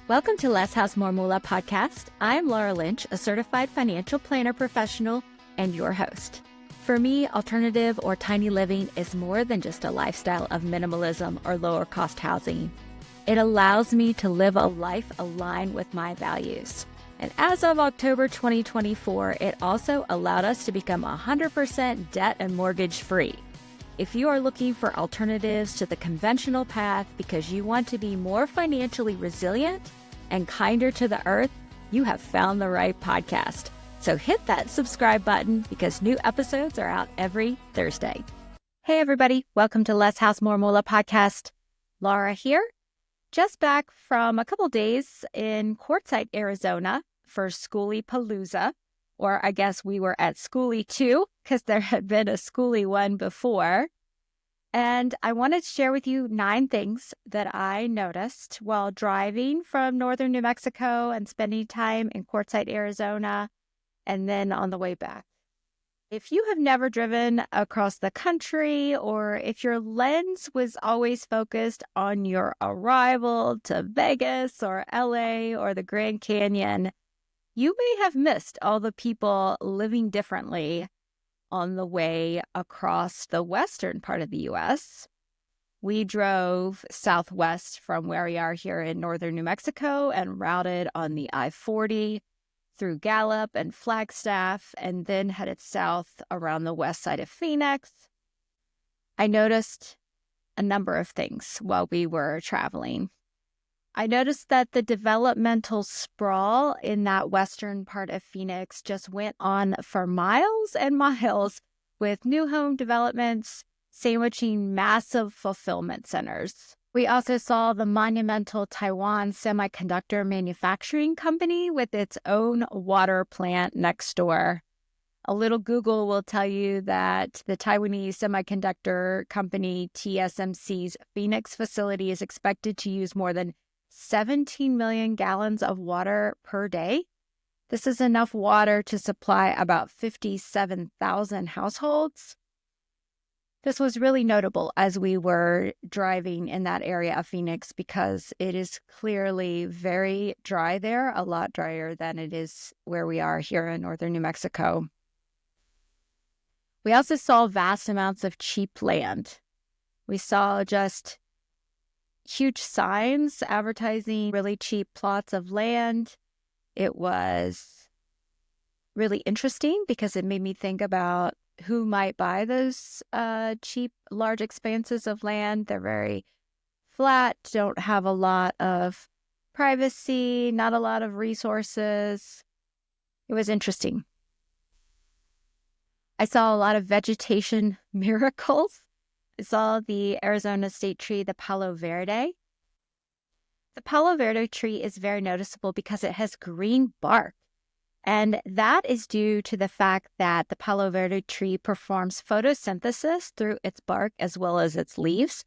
Welcome to Less House More Moola podcast. I'm Laura Lynch, a certified financial planner professional and your host. For me, alternative or tiny living is more than just a lifestyle of minimalism or lower cost housing. It allows me to live a life aligned with my values. And as of October 2024, it also allowed us to become 100% debt and mortgage free. If you are looking for alternatives to the conventional path because you want to be more financially resilient and kinder to the earth, you have found the right podcast. So hit that subscribe button because new episodes are out every Thursday. Hey everybody, welcome to Less House More Moola podcast. Laura here, just back from a couple days in Quartzsite, Arizona for Schoolie Palooza. Or I guess we were at Schoolie 2 because there had been a Schoolie 1 before. And I wanted to share with you 9 things that I noticed while driving from northern New Mexico and spending time in Quartzsite, Arizona, and then on the way back. If you have never driven across the country, or if your lens was always focused on your arrival to Vegas or LA or the Grand Canyon, you may have missed all the people living differently on the way across the western part of the U.S. We drove southwest from where we are here in northern New Mexico and routed on the I-40 through Gallup and Flagstaff, and then headed south around the west side of Phoenix. I noticed a number of things while we were traveling. I noticed that the developmental sprawl in that western part of Phoenix just went on for miles and miles, with new home developments sandwiching massive fulfillment centers. We also saw the monumental Taiwan semiconductor manufacturing company with its own water plant next door. A little Google will tell you that the Taiwanese semiconductor company TSMC's Phoenix facility is expected to use more than 17 million gallons of water per day. This is enough water to supply about 57,000 households. This was really notable as we were driving in that area of Phoenix because it is clearly very dry there, a lot drier than it is where we are here in northern New Mexico. We also saw vast amounts of cheap land. We saw just huge signs advertising really cheap plots of land. It was really interesting because it made me think about who might buy those cheap, large expanses of land. They're very flat, don't have a lot of privacy, not a lot of resources. It was interesting. I saw a lot of vegetation miracles. I saw the Arizona state tree, the Palo Verde. The Palo Verde tree is very noticeable because it has green bark. And that is due to the fact that the Palo Verde tree performs photosynthesis through its bark as well as its leaves.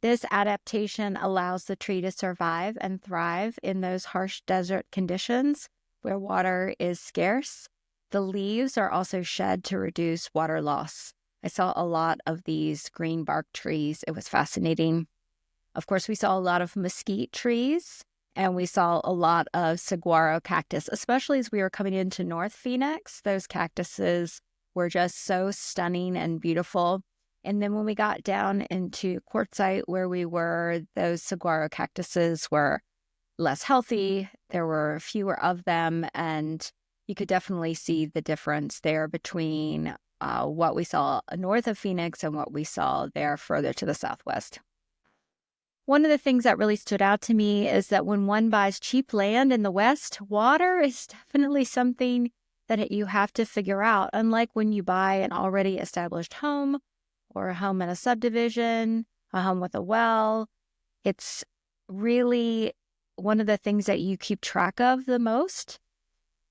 This adaptation allows the tree to survive and thrive in those harsh desert conditions where water is scarce. The leaves are also shed to reduce water loss. I saw a lot of these green bark trees. It was fascinating. Of course, we saw a lot of mesquite trees, and we saw a lot of saguaro cactus, especially as we were coming into North Phoenix. Those cactuses were just so stunning and beautiful. And then when we got down into Quartzsite, where we were, those saguaro cactuses were less healthy. There were fewer of them, and you could definitely see the difference there between what we saw north of Phoenix and what we saw there further to the southwest. One of the things that really stood out to me is that when one buys cheap land in the West, water is definitely something that you have to figure out. Unlike when you buy an already established home or a home in a subdivision, a home with a well, it's really one of the things that you keep track of the most.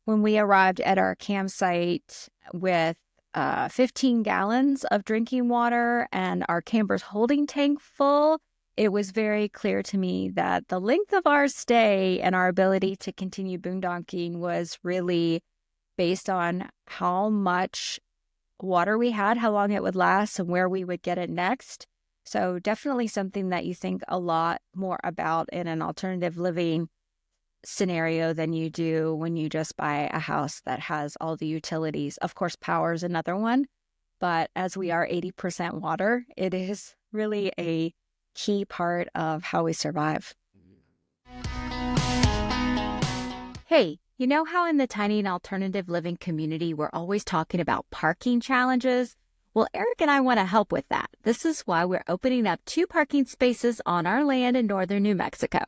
When we arrived at our campsite with 15 gallons of drinking water and our camper's holding tank full, it was very clear to me that the length of our stay and our ability to continue boondocking was really based on how much water we had, how long it would last, and where we would get it next. So definitely something that you think a lot more about in an alternative living scenario than you do when you just buy a house that has all the utilities. Of course, power is another one, but as we are 80% water, it is really a key part of how we survive. Hey, you know how in the tiny and alternative living community, we're always talking about parking challenges? Well, Eric and I want to help with that. This is why we're opening up 2 parking spaces on our land in northern New Mexico.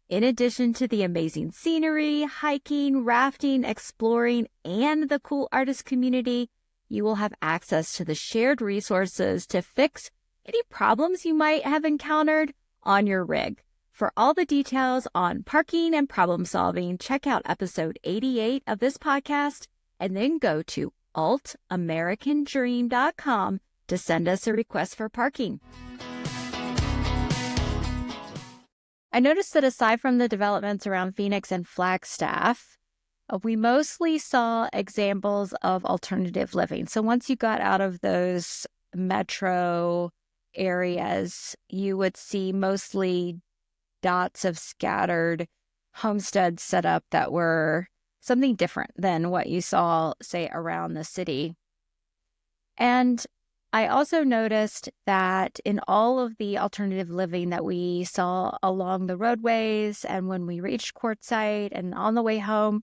In addition to the amazing scenery, hiking, rafting, exploring, and the cool artist community, you will have access to the shared resources to fix any problems you might have encountered on your rig. For all the details on parking and problem solving, check out episode 88 of this podcast and then go to altamericandream.com to send us a request for parking. I noticed that aside from the developments around Phoenix and Flagstaff, we mostly saw examples of alternative living. So once you got out of those metro areas, you would see mostly dots of scattered homesteads set up that were something different than what you saw, say, around the city. And I also noticed that in all of the alternative living that we saw along the roadways and when we reached Quartzsite and on the way home,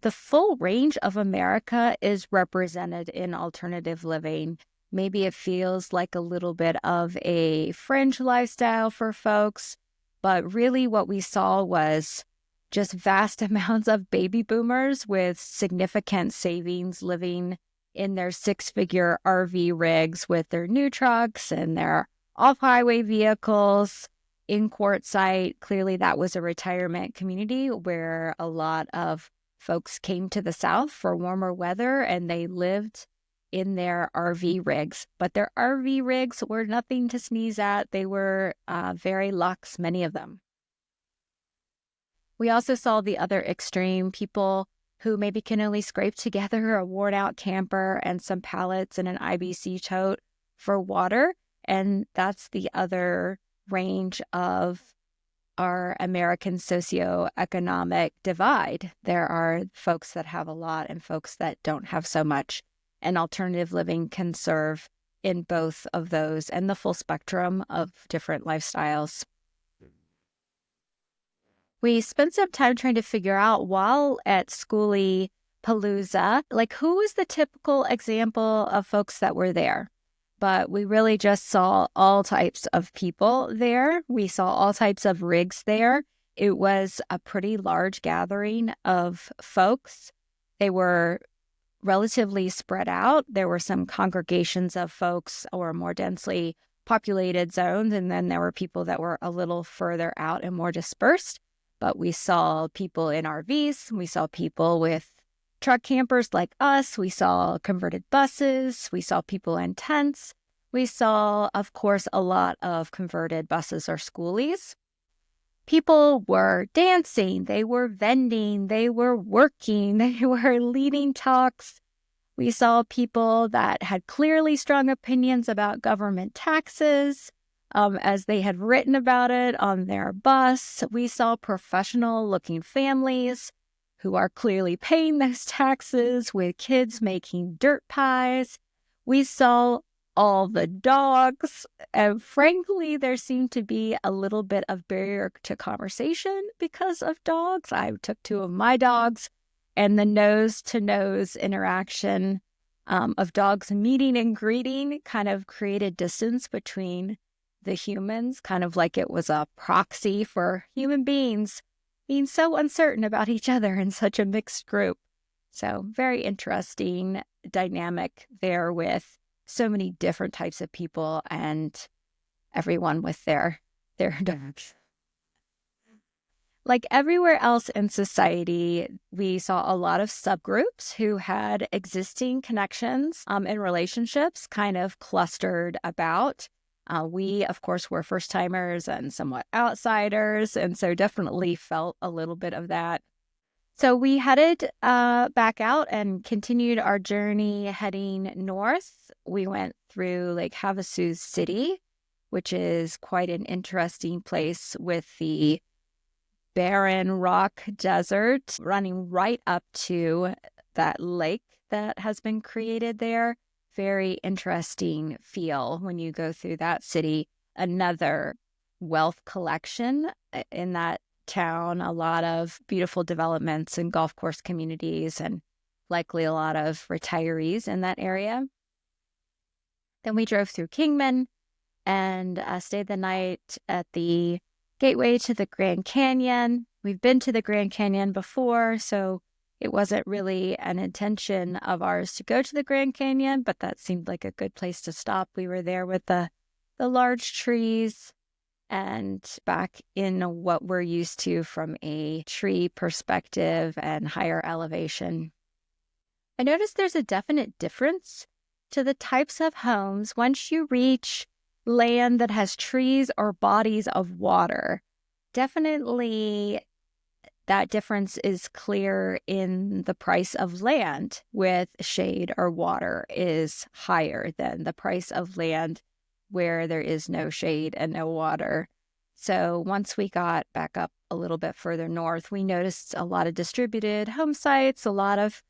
the full range of America is represented in alternative living. Maybe it feels like a little bit of a fringe lifestyle for folks, but really what we saw was just vast amounts of baby boomers with significant savings living in their 6-figure RV rigs with their new trucks and their off-highway vehicles in Quartzsite. Clearly, that was a retirement community where a lot of folks came to the south for warmer weather and they lived in their RV rigs. But their RV rigs were nothing to sneeze at. They were very luxe, many of them. We also saw the other extreme, people who maybe can only scrape together a worn-out camper and some pallets and an IBC tote for water. And that's the other range of our American socioeconomic divide. There are folks that have a lot and folks that don't have so much. And alternative living can serve in both of those and the full spectrum of different lifestyles. We spent some time trying to figure out while at Schoolie Palooza, like who was the typical example of folks that were there. But we really just saw all types of people there. We saw all types of rigs there. It was a pretty large gathering of folks. They were relatively spread out. There were some congregations of folks or more densely populated zones, and then there were people that were a little further out and more dispersed. But we saw people in RVs. We saw people with truck campers like us. We saw converted buses. We saw people in tents. We saw, of course, a lot of converted buses or schoolies. People were dancing. They were vending. They were working. They were leading talks. We saw people that had clearly strong opinions about government taxes, as they had written about it on their bus. We saw professional-looking families who are clearly paying those taxes with kids making dirt pies. We saw all the dogs. And frankly, there seemed to be a little bit of barrier to conversation because of dogs. I took 2 of my dogs, and the nose-to-nose interaction of dogs meeting and greeting kind of created distance between the humans, kind of like it was a proxy for human beings being so uncertain about each other in such a mixed group. So very interesting dynamic there with so many different types of people and everyone with their dogs. Like everywhere else in society, we saw a lot of subgroups who had existing connections and relationships kind of clustered about. We, of course, were first-timers and somewhat outsiders, and so definitely felt a little bit of that. So we headed back out and continued our journey heading north. We went through Lake Havasu City, which is quite an interesting place with the barren rock desert running right up to that lake that has been created there. Very interesting feel when you go through that city. Another wealth collection in that town, a lot of beautiful developments and golf course communities, and likely a lot of retirees in that area. Then we drove through Kingman and stayed the night at the gateway to the Grand Canyon. We've been to the Grand Canyon before, so it wasn't really an intention of ours to go to the Grand Canyon, but that seemed like a good place to stop. We were there with the large trees and back in what we're used to from a tree perspective and higher elevation. I noticed there's a definite difference to the types of homes once you reach land that has trees or bodies of water. Definitely that difference is clear in the price of land with shade or water is higher than the price of land where there is no shade and no water. So once we got back up a little bit further north, we noticed a lot of distributed home sites, a lot of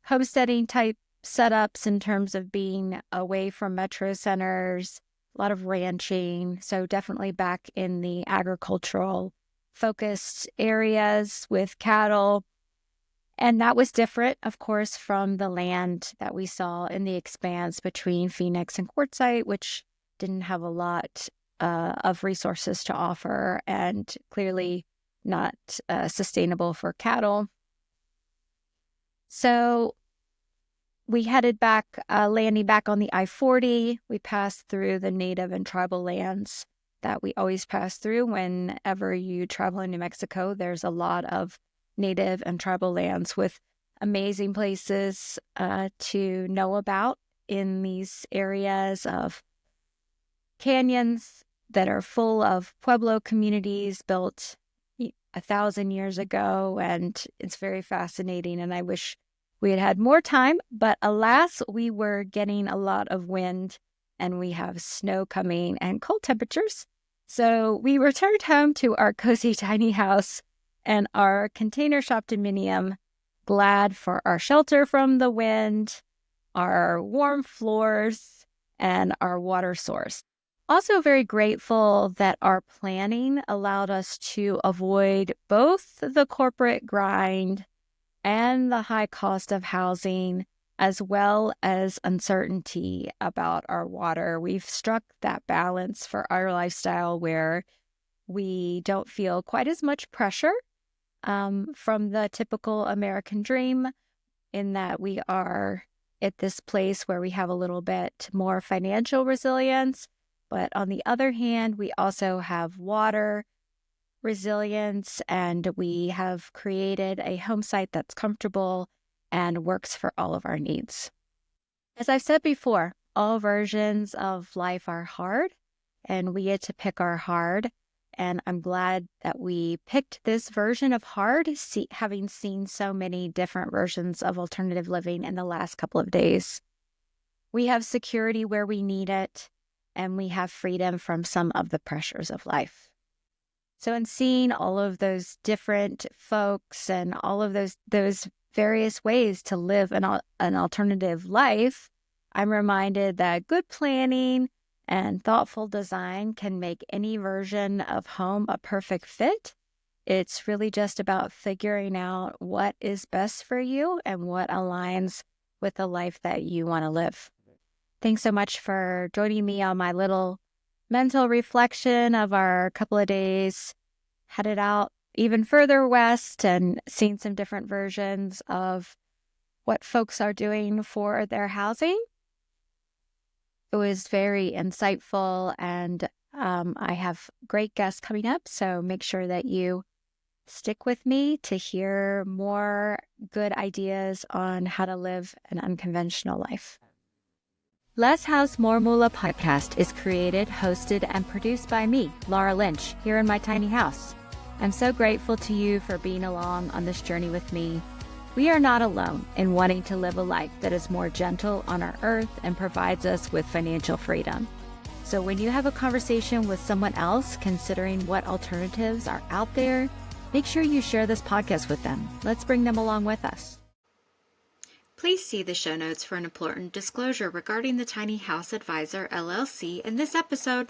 homesteading type setups in terms of being away from metro centers, a lot of ranching. So definitely back in the agricultural focused areas with cattle. And that was different, of course, from the land that we saw in the expanse between Phoenix and Quartzsite, which didn't have a lot of resources to offer and clearly not sustainable for cattle. So we headed back, landing back on the I-40. We passed through the native and tribal lands that we always pass through whenever you travel in New Mexico. There's a lot of native and tribal lands with amazing places to know about in these areas of canyons that are full of Pueblo communities built 1,000 years ago. And it's very fascinating. And I wish we had had more time, but alas, we were getting a lot of wind and we have snow coming and cold temperatures. So we returned home to our cozy tiny house and our container shop dominium, glad for our shelter from the wind, our warm floors, and our water source. Also very grateful that our planning allowed us to avoid both the corporate grind and the high cost of housing, as well as uncertainty about our water. We've struck that balance for our lifestyle where we don't feel quite as much pressure from the typical American dream, in that we are at this place where we have a little bit more financial resilience. But on the other hand, we also have water resilience, and we have created a home site that's comfortable and works for all of our needs. As I've said before, all versions of life are hard, and we get to pick our hard. And I'm glad that we picked this version of hard, having seen so many different versions of alternative living in the last couple of days. We have security where we need it, and we have freedom from some of the pressures of life. So in seeing all of those different folks and all of those various ways to live an alternative life, I'm reminded that good planning and thoughtful design can make any version of home a perfect fit. It's really just about figuring out what is best for you and what aligns with the life that you want to live. Thanks so much for joining me on my little mental reflection of our couple of days headed out even further west and seeing some different versions of what folks are doing for their housing. It was very insightful, and I have great guests coming up, so make sure that you stick with me to hear more good ideas on how to live an unconventional life. Less House More Moola podcast is created, hosted, and produced by me, Laura Lynch, here in my tiny house. I'm so grateful to you for being along on this journey with me. We are not alone in wanting to live a life that is more gentle on our earth and provides us with financial freedom. So when you have a conversation with someone else considering what alternatives are out there, Make sure you share this podcast with them. Let's bring them along with us. Please see the show notes for an important disclosure regarding the Tiny House Advisor LLC in this episode.